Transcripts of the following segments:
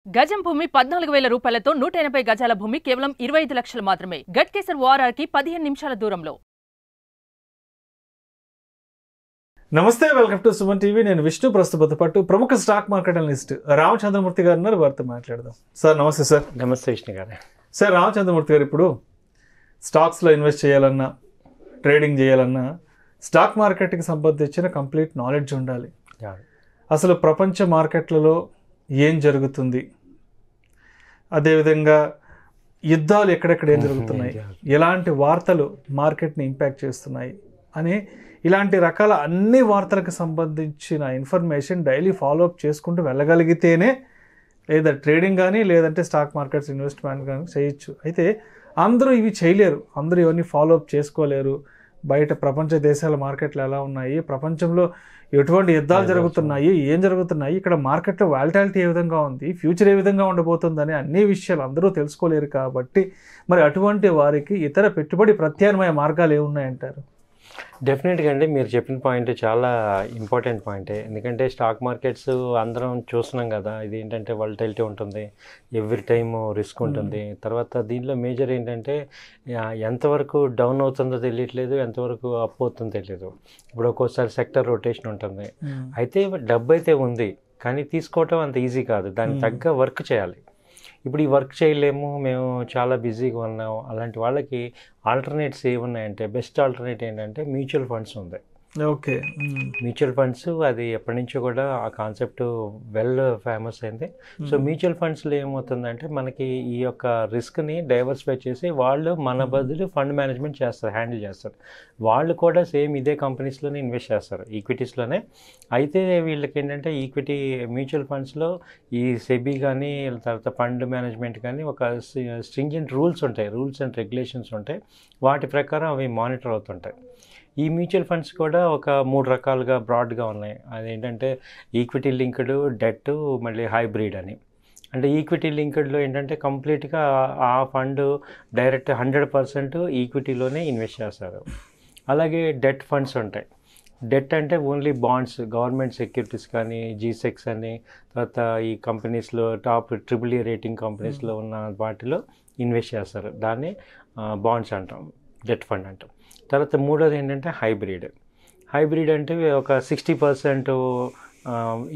గజం భూమి 14,000 రూపాయలతో 180 గజాల భూమి కేవలం 25 లక్షలు మాత్రమే. గట్కేసర్ ఓఆర్ఆర్కి 15 నిమిషాల దూరంలో. నమస్తే, వెల్కమ్ టు సుమన్ టీవీ. నేను విష్ణు. ప్రస్తుత పట్టు ప్రముఖ స్టాక్ మార్కెట్ అనలిస్ట్ రామచంద్రమూర్తి గారు ఉన్నారు. వారితో మాట్లాడదాం. సార్ నమస్తే. సార్ నమస్తే విష్ణు గారు. సార్ రామచంద్రమూర్తి గారు, ఇప్పుడు స్టాక్స్లో ఇన్వెస్ట్ చేయాలన్నా, ట్రేడింగ్ చేయాలన్నా స్టాక్ మార్కెట్కి సంబంధించిన కంప్లీట్ నాలెడ్జ్ ఉండాలి. అసలు ప్రపంచ మార్కెట్లలో ఏం జరుగుతుంది, అదేవిధంగా యుద్ధాలు ఎక్కడెక్కడ ఏం జరుగుతున్నాయి, ఎలాంటి వార్తలు మార్కెట్ని ఇంపాక్ట్ చేస్తున్నాయి అని ఇలాంటి రకాల అన్ని వార్తలకు సంబంధించిన ఇన్ఫర్మేషన్ డైలీ ఫాలోఅప్ చేసుకుంటూ వెళ్ళగలిగితేనే లేదా ట్రేడింగ్ కానీ లేదంటే స్టాక్ మార్కెట్స్ ఇన్వెస్ట్మెంట్ కానీ చేయొచ్చు. అయితే అందరూ ఇవి చేయలేరు, అందరూ ఇవన్నీ ఫాలోఅప్ చేసుకోలేరు. బయట ప్రపంచ దేశాల మార్కెట్లు ఎలా ఉన్నాయి, ప్రపంచంలో ఎటువంటి యుద్ధాలు జరుగుతున్నాయి, ఏం జరుగుతున్నాయి, ఇక్కడ మార్కెట్లో వాలిటాలిటీ ఏ విధంగా ఉంది, ఫ్యూచర్ ఏ విధంగా ఉండబోతుందని అన్ని విషయాలు అందరూ తెలుసుకోలేరు. కాబట్టి మరి అటువంటి వారికి ఇతర పెట్టుబడి ప్రత్యామ్నాయ మార్గాలు ఏమున్నాయంటారు? డెఫినెట్గా అండి, మీరు చెప్పిన పాయింట్ చాలా ఇంపార్టెంట్ పాయింటే. ఎందుకంటే స్టాక్ మార్కెట్స్ అందరం చూస్తున్నాం కదా, ఇది ఏంటంటే వాలటిలిటీ ఉంటుంది, ఎవ్రీ టైమ్ రిస్క్ ఉంటుంది. తర్వాత దీనిలో మేజర్ ఏంటంటే ఎంతవరకు డౌన్ అవుతుందో తెలియట్లేదు, ఎంతవరకు అప్ అవుతుందో తెలియదు. ఇప్పుడు ఒక్కోసారి సెక్టర్ రొటేషన్ ఉంటుంది. అయితే డబ్బు అయితే ఉంది, కానీ తీసుకోవటం అంత ఈజీ కాదు. దానికి తగ్గ వర్క్ చేయాలి. ఇప్పుడు ఈ వర్క్ చేయలేము, మేము చాలా బిజీగా ఉన్నాము, అలాంటి వాళ్ళకి ఆల్టర్నేట్స్ ఏమున్నాయంటే బెస్ట్ ఆల్టర్నేట్ ఏంటంటే మ్యూచువల్ ఫండ్స్ ఉంది. ఓకే, మ్యూచువల్ ఫండ్స్ అది ఎప్పటి నుంచో కూడా ఆ కాన్సెప్ట్ వెల్ ఫేమస్ అయింది. సో మ్యూచువల్ ఫండ్స్లో ఏమవుతుందంటే మనకి ఈ యొక్క రిస్క్ని డైవర్సిఫై చేసి వాళ్ళు మన బదులు ఫండ్ మేనేజ్మెంట్ చేస్తారు, హ్యాండిల్ చేస్తారు. వాళ్ళు కూడా సేమ్ ఇదే కంపెనీస్లోనే ఇన్వెస్ట్ చేస్తారు, ఈక్విటీస్లోనే. అయితే వీళ్ళకి ఏంటంటే ఈక్విటీ మ్యూచువల్ ఫండ్స్లో ఈ సెబీ కానీ తర్వాత ఫండ్ మేనేజ్మెంట్ కానీ ఒక స్ట్రింజెంట్ రూల్స్ ఉంటాయి, రూల్స్ అండ్ రెగ్యులేషన్స్ ఉంటాయి. వాటి ప్రకారం అవి మానిటర్ అవుతుంటాయి. ఈ మ్యూచువల్ ఫండ్స్ కూడా ఒక 3 రకాలుగా బ్రాడ్గా ఉన్నాయి. అదేంటంటే ఈక్విటీ లింక్డ్, డెట్, మళ్ళీ హైబ్రిడ్ అని. అంటే ఈక్విటీ లింక్డ్లో ఏంటంటే కంప్లీట్గా ఆ ఫండ్ డైరెక్ట్ 100% ఈక్విటీలోనే ఇన్వెస్ట్ చేస్తారు. అలాగే డెట్ ఫండ్స్ ఉంటాయి. డెట్ అంటే ఓన్లీ బాండ్స్, గవర్నమెంట్ సెక్యూరిటీస్ కానీ, జీసెక్స్ అని, తర్వాత ఈ కంపెనీస్లో టాప్ AAA రేటింగ్ కంపెనీస్లో ఉన్న వాటిలో ఇన్వెస్ట్ చేస్తారు. దాన్ని బాండ్స్ అంటాం, డెట్ ఫండ్ అంటాం. తర్వాత మూడోది ఏంటంటే హైబ్రిడ్. హైబ్రిడ్ అంటే ఒక 60%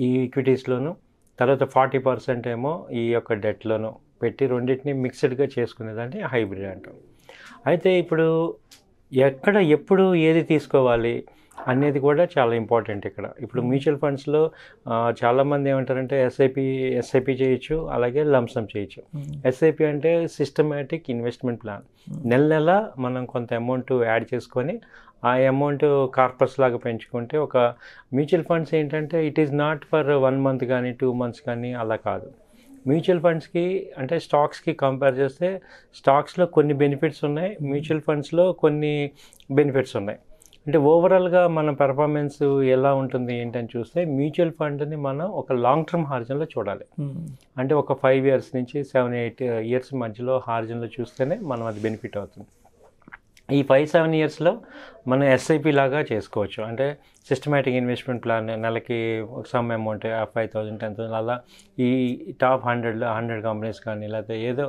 ఈ ఈక్విటీస్లోను, తర్వాత 40% ఏమో ఈ యొక్క డెట్లోను పెట్టి రెండింటిని మిక్స్డ్గా చేసుకునేదాన్ని హైబ్రిడ్ అంటాం. అయితే ఇప్పుడు ఎక్కడ ఎప్పుడు ఏది తీసుకోవాలి అనేది కూడా చాలా ఇంపార్టెంట్ ఇక్కడ. ఇప్పుడు మ్యూచువల్ ఫండ్స్లో చాలామంది ఏమంటారంటే ఎస్ఐపి చేయొచ్చు, అలాగే లంసమ్ చేయొచ్చు. ఎస్ఐపి అంటే సిస్టమేటిక్ ఇన్వెస్ట్మెంట్ ప్లాన్. నెల మనం కొంత అమౌంట్ యాడ్ చేసుకొని ఆ అమౌంట్ కార్పస్ లాగా పెంచుకుంటే, ఒక మ్యూచువల్ ఫండ్స్ ఏంటంటే it is not for 1 month కానీ 2 మంత్స్ కానీ అలా కాదు. మ్యూచువల్ ఫండ్స్కి అంటే స్టాక్స్కి కంపేర్ చేస్తే స్టాక్స్లో కొన్ని బెనిఫిట్స్ ఉన్నాయి, మ్యూచువల్ ఫండ్స్లో కొన్ని బెనిఫిట్స్ ఉన్నాయి. అంటే ఓవరాల్గా మన పెర్ఫార్మెన్స్ ఎలా ఉంటుంది ఏంటని చూస్తే మ్యూచువల్ ఫండ్ని మనం ఒక లాంగ్ టర్మ్ హారిజన్లో చూడాలి. అంటే ఒక 5 years నుంచి 7-8 years మధ్యలో హారిజన్లో చూస్తేనే మనం అది బెనిఫిట్ అవుతుంది. ఈ 5-7 yearsలో మనం ఎస్ఐపి లాగా చేసుకోవచ్చు. అంటే సిస్టమేటిక్ ఇన్వెస్ట్మెంట్ ప్లాన్, నెలకి ఒక సమ్ అమౌంట్ 5,000 10,000 అలా ఈ టాప్ 100 కంపెనీస్ కానీ లేకపోతే ఏదో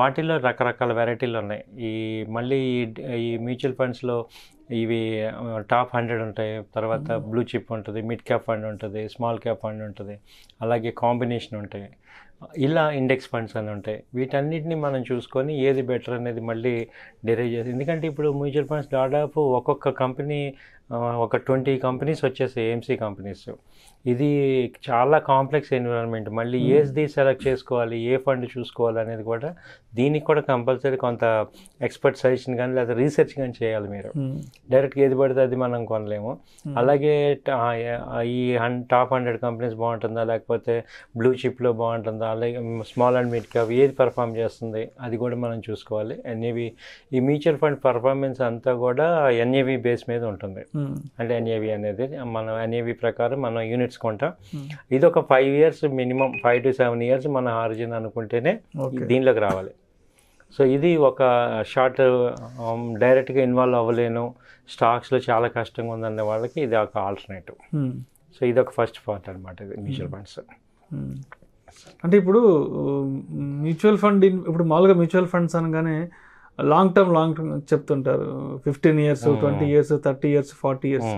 వాటిల్లో రకరకాల వెరైటీలు ఉన్నాయి. మళ్ళీ ఈ మ్యూచువల్ ఫండ్స్లో ఇవి టాప్ 100 ఉంటాయి, తర్వాత బ్లూ చిప్ ఉంటుంది, మిడ్ క్యాప్ ఫండ్ ఉంటుంది, స్మాల్ క్యాప్ ఫండ్ ఉంటుంది, అలాగే కాంబినేషన్ ఉంటాయి, ఇలా ఇండెక్స్ ఫండ్స్ అని ఉంటాయి. వీటన్నిటిని మనం చూసుకొని ఏది బెటర్ అనేది మళ్ళీ డిరైవ్ చేసి, ఎందుకంటే ఇప్పుడు మ్యూచువల్ ఫండ్స్ దాదాపు ఒక్కొక్క కంపెనీ ఒక 20 కంపెనీస్ వచ్చేసాయి, ఏఎంసీ కంపెనీస్. ఇది చాలా కాంప్లెక్స్ ఎన్విరాన్మెంట్. మళ్ళీ ఏది సెలెక్ట్ చేసుకోవాలి, ఏ ఫండ్ చూసుకోవాలి అనేది కూడా దీనికి కూడా కంపల్సరీ కొంత ఎక్స్పర్ట్ సజెషన్ కానీ లేదా రీసెర్చ్ కానీ చేయాలి. మీరు డైరెక్ట్గా ఏది పడితే అది మనం కొనలేము. అలాగే ఈ టాప్ 100 కంపెనీస్ బాగుంటుందా, లేకపోతే బ్లూ చిప్లో బాగుంటుందా, అలాగే స్మాల్ అండ్ మిడ్ క్యాప్ ఏది పర్ఫామ్ చేస్తుంది అది కూడా మనం చూసుకోవాలి. ఎన్ఏవి ఈ మ్యూచువల్ ఫండ్ పర్ఫార్మెన్స్ అంతా కూడా ఎన్ఏవి బేస్ మీద ఉంటుంది. అంటే ఎన్ఏవి అనేది మనం ఎన్ఏవి ప్రకారం మనం యూనిట్స్ కొంటాం. ఇది ఒక 5 years మినిమం, 5 to 7 years మన హారిజన్ అనుకుంటేనే దీనిలోకి రావాలి. సో ఇది ఒక షార్ట్, డైరెక్ట్గా ఇన్వాల్వ్ అవ్వలేను, స్టాక్స్లో చాలా కష్టంగా ఉందనే వాళ్ళకి ఇది ఒక ఆల్టర్నేటివ్. సో ఇది ఒక ఫస్ట్ పార్ట్ అనమాట, ఇది మ్యూచువల్ ఫండ్స్. అంటే ఇప్పుడు మ్యూచువల్ ఫండ్ ఇప్పుడు మామూలుగా మ్యూచువల్ ఫండ్స్ అనగానే లాంగ్ టర్మ్ చెప్తుంటారు, 15 years 20 years 30 years 40 years.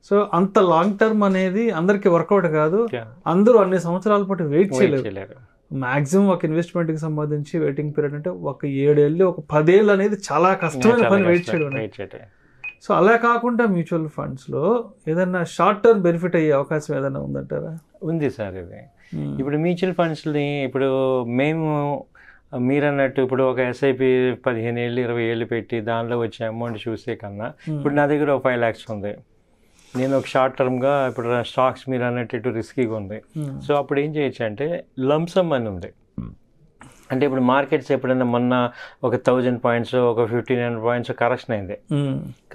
So అంత లాంగ్ టర్మ్ అనేది అందరికి వర్కౌట్ కాదు, అందరూ అన్ని సంవత్సరాల పాటు వెయిట్ చేయలేరు. మాక్సిమం ఒక ఇన్వెస్ట్మెంట్ కి సంబంధించి వెయిటింగ్ పీరియడ్ అంటే ఒక 7 ఏళ్ళు ఒక 10 ఏళ్ళు అనేది చాలా కష్టమైన పని వెయిట్ చేయడం. సో అలా కాకుండా మ్యూచువల్ ఫండ్స్ లో ఏదైనా షార్ట్ టర్మ్ బెనిఫిట్ అయ్యే అవకాశం ఏదైనా ఉందంటారా? ఉంది సార్. ఇది ఇప్పుడు మ్యూచువల్ ఫండ్స్ని ఇప్పుడు మేము మీరు అన్నట్టు ఇప్పుడు ఒక ఎస్ఐపి 15 ఏళ్ళు 20 ఏళ్ళు పెట్టి దానిలో వచ్చే అమౌంట్ చూసే కన్నా ఇప్పుడు నా దగ్గర ఒక 5 lakhs ఉంది, నేను ఒక షార్ట్ టర్మ్గా ఇప్పుడు స్టాక్స్ మీరు అన్నట్టు రిస్కీగా ఉంది. సో అప్పుడు ఏం చేయొచ్చు అంటే లంసమ్ అని ఉంది. అంటే ఇప్పుడు మార్కెట్స్ ఎప్పుడైనా మొన్న ఒక 1000 points ఒక 1500 points కరెక్షన్ అయింది.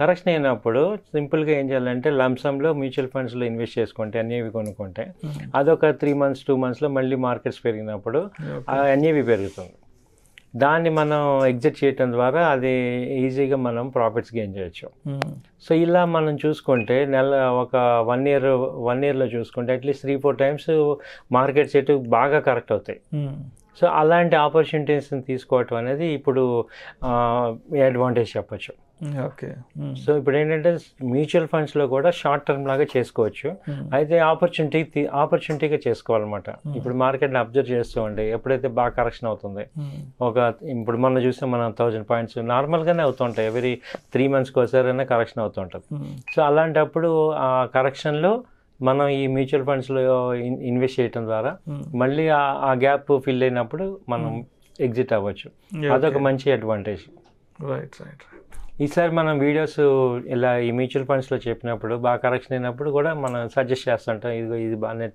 కరెక్షన్ అయినప్పుడు సింపుల్గా ఏం చేయాలంటే లంసంలో మ్యూచువల్ ఫండ్స్లో ఇన్వెస్ట్ చేసుకుంటే ఎన్ఏవి కొనుక్కుంటే అదొక 3 months 2 monthsలో మళ్ళీ మార్కెట్స్ పెరిగినప్పుడు ఆ ఎన్ఏవి పెరుగుతుంది. దాన్ని మనం ఎగ్జిట్ చేయటం ద్వారా అది ఈజీగా మనం ప్రాఫిట్స్ గెయిన్ చేయొచ్చు. సో ఇలా మనం చూసుకుంటే ఒక 1 yearలో చూసుకుంటే అట్లీస్ట్ 3-4 times మార్కెట్స్ ఎటు బాగా కరెక్ట్ అవుతాయి. సో అలాంటి ఆపర్చునిటీస్ని తీసుకోవటం అనేది ఇప్పుడు అడ్వాంటేజ్ చెప్పచ్చు. ఓకే. సో ఇప్పుడు ఏంటంటే మ్యూచువల్ ఫండ్స్లో కూడా షార్ట్ టర్మ్ లాగా చేసుకోవచ్చు, అయితే ఆపర్చునిటీగా చేసుకోవాలన్నమాట. ఇప్పుడు మార్కెట్ని అబ్జర్వ్ చేస్తూ ఉండి ఎప్పుడైతే బాగా కరెక్షన్ అవుతుంది, ఇప్పుడు మొన్న చూస్తే మనం 1000 points నార్మల్గానే అవుతుంటాయి, ఎవ్రీ 3 monthsకి ఒకసారైనా కరెక్షన్ అవుతుంటుంది. సో అలాంటప్పుడు ఆ కరెక్షన్లో మనం ఈ మ్యూచువల్ ఫండ్స్లో ఇన్వెస్ట్ చేయడం ద్వారా మళ్ళీ ఆ గ్యాప్ ఫిల్ అయినప్పుడు మనం ఎగ్జిట్ అవ్వచ్చు. అదొక మంచి అడ్వాంటేజ్. ఈసారి మనం వీడియోస్ ఇలా ఈ మ్యూచువల్ ఫండ్స్లో చెప్పినప్పుడు బాగా కరెక్షన్ అయినప్పుడు కూడా మనం సజెస్ట్ చేస్తుంటాం, ఇది బాగానే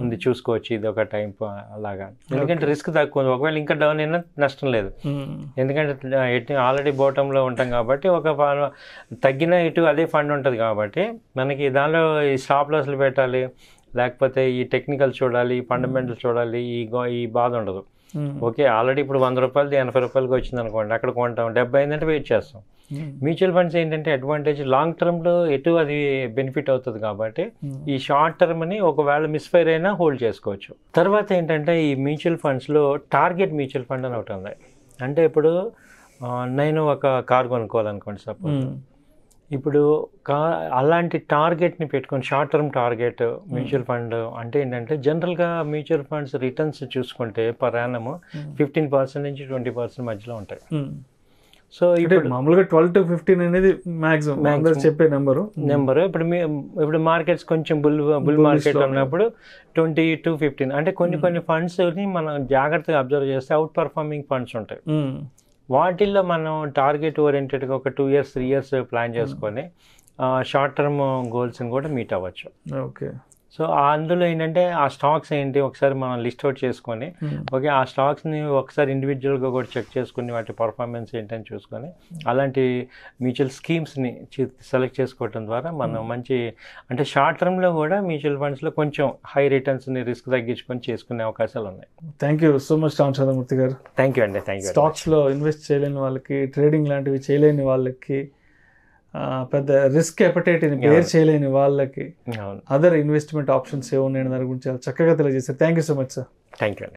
ఉంది చూసుకోవచ్చు, ఇది ఒక టైం అలాగా. ఎందుకంటే రిస్క్ తక్కువ ఉంది, ఒకవేళ ఇంకా డౌన్ అయినా నష్టం లేదు. ఎందుకంటే ఆల్రెడీ బాటంలో ఉంటాం కాబట్టి ఒక తగ్గిన ఇటు అదే ఫండ్ ఉంటుంది కాబట్టి మనకి దానిలో ఈ స్టాప్ లాస్లు పెట్టాలి, లేకపోతే ఈ టెక్నికల్ చూడాలి, ఫండమెంటల్ చూడాలి, ఈ బాధ ఉండదు. ఓకే, ఆల్రెడీ ఇప్పుడు 100 రూపాయలది 80 రూపాయలకి వచ్చింది అనుకోండి, అక్కడ కొంటాం, 70 అయిందంటే వెయిట్ చేస్తాం. మ్యూచువల్ ఫండ్స్ ఏంటంటే అడ్వాంటేజ్ లాంగ్ టర్మ్లో ఎటు అది బెనిఫిట్ అవుతుంది కాబట్టి ఈ షార్ట్ టర్మ్ని ఒకవేళ మిస్ఫైర్ అయినా హోల్డ్ చేసుకోవచ్చు. తర్వాత ఏంటంటే ఈ మ్యూచువల్ ఫండ్స్లో టార్గెట్ మ్యూచువల్ ఫండ్ అని ఒకటి ఉంది. అంటే ఇప్పుడు నేను ఒక కార్ కొనుక్కోవాలనుకోండి సపోజ్, ఇప్పుడు అలాంటి టార్గెట్ని పెట్టుకొని short term target mutual fund అంటే ఏంటంటే జనరల్గా మ్యూచువల్ ఫండ్స్ రిటర్న్స్ చూసుకుంటే పర్ యానమ్ 15% నుంచి 20% మధ్యలో ఉంటాయి. సో ఇప్పుడు మామూలుగా 12 to 15 అనేది మాక్సిమం చెప్పే నెంబరు. ఇప్పుడు మార్కెట్స్ కొంచెం బుల్ మార్కెట్ ఉన్నప్పుడు 20 to 15. అంటే కొన్ని ఫండ్స్ని మనం జాగ్రత్తగా అబ్జర్వ్ చేస్తే అవుట్ పర్ఫార్మింగ్ ఫండ్స్ ఉంటాయి. వాటిల్లో మనం టార్గెట్ ఓరియంటెడ్గా ఒక 2 years 3 years ప్లాన్ చేసుకొని షార్ట్ టర్మ్ గోల్స్ని కూడా మీట్ అవ్వచ్చు. ఓకే. సో అందులో ఏంటంటే ఆ స్టాక్స్ ఏంటి ఒకసారి మనం లిస్ట్ అవుట్ చేసుకొని ఓకే ఆ స్టాక్స్ని ఒకసారి ఇండివిజువల్గా కూడా చెక్ చేసుకుని వాటి పర్ఫార్మెన్స్ ఏంటని చూసుకొని అలాంటి మ్యూచువల్ స్కీమ్స్ని సెలెక్ట్ చేసుకోవడం ద్వారా మనం మంచి అంటే షార్ట్ టర్మ్లో కూడా మ్యూచువల్ ఫండ్స్లో కొంచెం హై రిటర్న్స్ని రిస్క్ తగ్గించుకొని చేసుకునే అవకాశాలు ఉన్నాయి. Thank you so much Ramachandramurthy గారు. థ్యాంక్ యూ అండి. Thank you. స్టాక్స్లో ఇన్వెస్ట్ చేయలేని వాళ్ళకి, ట్రేడింగ్ లాంటివి చేయలేని వాళ్ళకి, పెద్ద రిస్క్ ఎపటైట్ని బేర్ చేయలేని వాళ్ళకి అదర్ ఇన్వెస్ట్మెంట్ ఆప్షన్స్ ఏమున్నాయని దాని గురించి చాలా చక్కగా తెలియజేశారు. Thank you so much sir. Thank you.